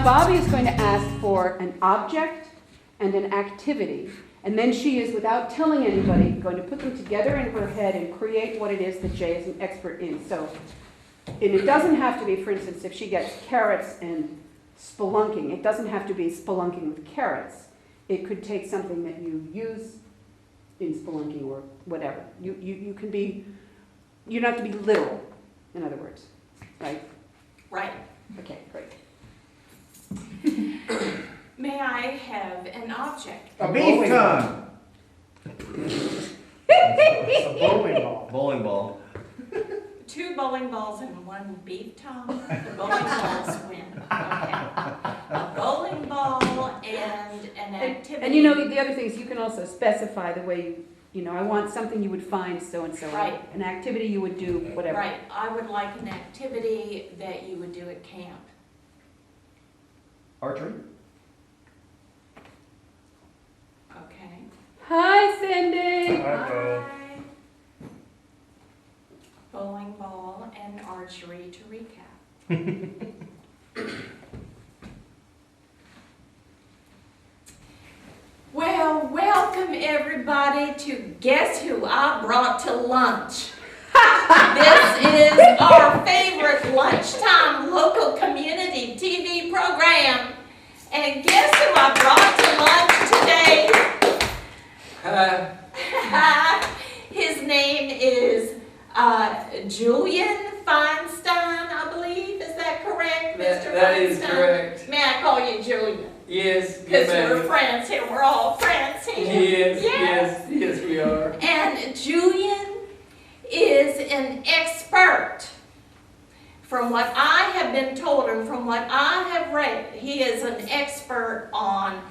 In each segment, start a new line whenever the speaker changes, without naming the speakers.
now Bobby is going to ask for an object and an activity. And then she is, without telling anybody, going to put them together in her head and create what it is that Jay is an expert in. So, and it doesn't have to be, for instance, if she gets carrots and spelunking, it doesn't have to be spelunking with carrots. It could take something that you use in spelunking or whatever. You can be, you don't have to be literal, in other words, right?
Right.
Okay, great.
May I have an object?
A beef tongue. A bowling ball.
Bowling ball.
2 bowling balls and 1 beef tongue. The bowling balls win. Okay. A bowling ball and an activity.
And you know, the other thing is you can also specify the way you know, I want something you would find so-and-so.
Right.
An activity you would do, whatever.
Right. I would like an activity that you would do at camp.
Archery.
Okay.
Hi, Cindy.
Hi. Bowling ball and archery to recap. Well, welcome everybody to Guess Who I Brought to Lunch. This is our favorite lunchtime local community TV program. And guess who I brought to lunch today? His name is Julian Feinstein, I believe. Is that correct, Mr. Feinstein?
That is correct.
May I call you Julian?
Yes,
Because
yes,
we're
ma'am.
friends here. We're all friends here.
Yes, we are.
And Julian is an expert. From what I have been told and from what I have read, he is an expert on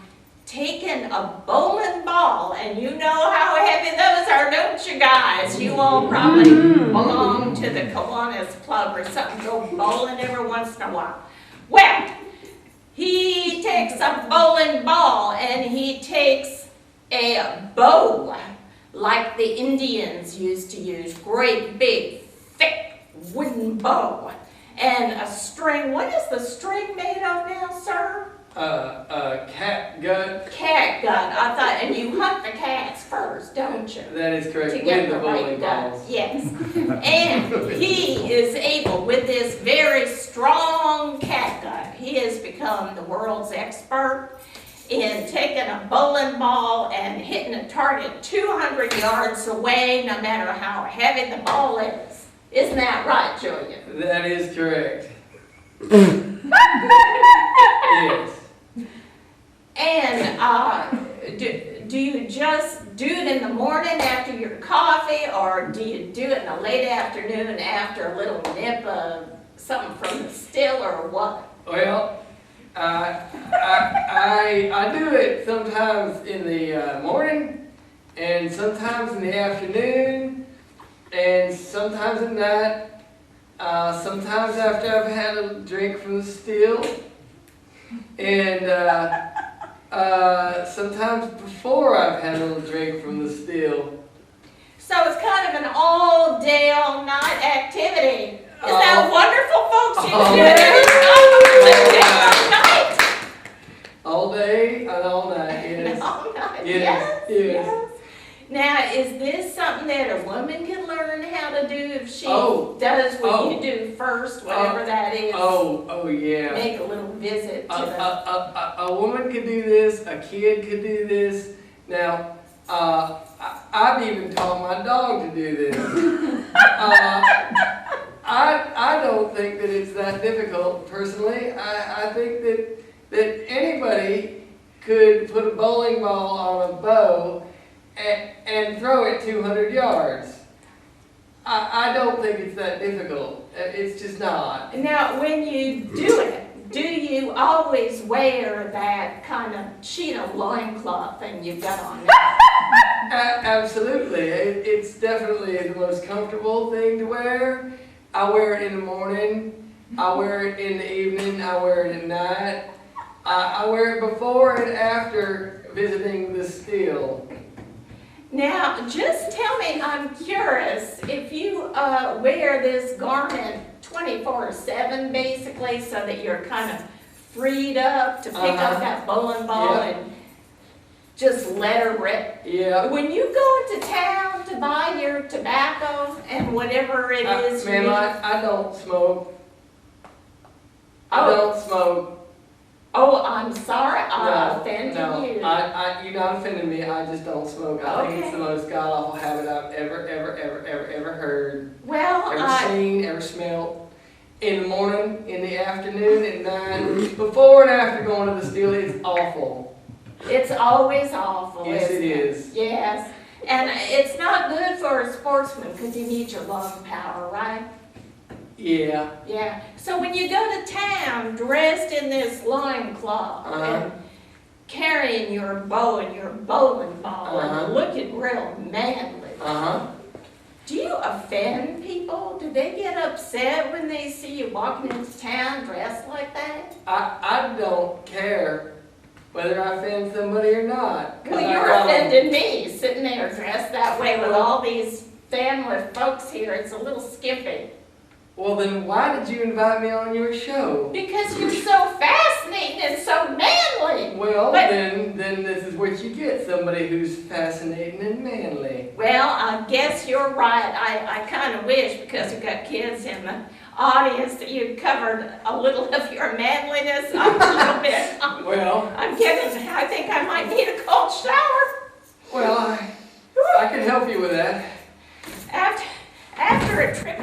taking a bowling ball, and you know how heavy those are, don't you guys? You all probably belong to the Kiwanis Club or something, go bowling every once in a while. Well, he takes a bowling ball and he takes a bow like the Indians used to use, great big thick wooden bow, and a string. What is the string made of now, sir?
Cat gut.
Cat gun. I thought, and you hunt the cats first, don't you?
That is correct.
To get
With the
the right
bowling
gun.
balls.
Yes. And he is able, with this very strong cat gun, he has become the world's expert in taking a bowling ball and hitting a target 200 yards away, no matter how heavy the ball is. Isn't that right, Julian?
That is correct. Yes.
And do you just do it in the morning after your coffee, or do you do it in the late afternoon after a little nip of something from the still, or what?
Well, I do it sometimes in the morning, and sometimes in the afternoon, and sometimes at night. Sometimes after I've had a drink from the still, and sometimes before I've had a little drink from the still.
So it's kind of an all day, all night activity. Is that wonderful, folks? You do it all day, all night.
All day and all night, yes.
All night.
Yes, yes.
Now, is this something that a woman can learn how to do if she does what
Oh.
you do first, whatever that is?
Oh yeah.
Make a little visit to
A woman could do this, a kid could do this. Now, I've even taught my dog to do this. I don't think that it's that difficult, personally. I think that anybody could put a bowling ball on a bow and throw it 200 yards. I don't think it's that difficult. It's just not.
Now, when you do it, do you always wear that kind of sheet of loincloth thing you've got on there?
Absolutely. It's definitely the most comfortable thing to wear. I wear it in the morning. I wear it in the evening. I wear it at night. I wear it before and after visiting the still.
Now, just tell me, I'm curious, if you wear this garment 24/7 basically, so that you're kind of freed up to pick up that bowling ball
Yeah.
and just let her rip.
Yeah.
When you go into town to buy your tobacco and whatever it is you
Ma'am,
need.
I don't smoke. I
Oh.
don't smoke.
Oh, I'm sorry, I
No,
offended
no.
you.
You're not offending me, I just don't smoke. I think it's the most god-awful habit I've ever heard,
Well,
ever seen, ever smelled. In the morning, in the afternoon, at night, before and after going to the still, it's awful.
it's always awful,
Yes,
isn't
it is.
Yes, and it's not good for a sportsman because you need your lung power, right?
Yeah.
Yeah, so when you go to town dressed in this loincloth and carrying your bow and your bowling ball and looking real manly, do you offend people? Do they get upset when they see you walking into town dressed like that?
I don't care whether I offend somebody or not. 'Cause
Well,
I
you're
got 'em.
offending me, sitting there dressed that way with all these family folks here. It's a little skimpy.
Well, then why did you invite me on your show?
Because you're so fascinating and so manly.
Well,
But-
then this is what you get, somebody who's fascinating and manly.
Well, I guess you're right. I kind of wish, because you've got kids in the audience, that you'd covered a little of your manliness up a little bit.
Well,
I think I might need a cold shower.
well, I can help you with that.
After a trip.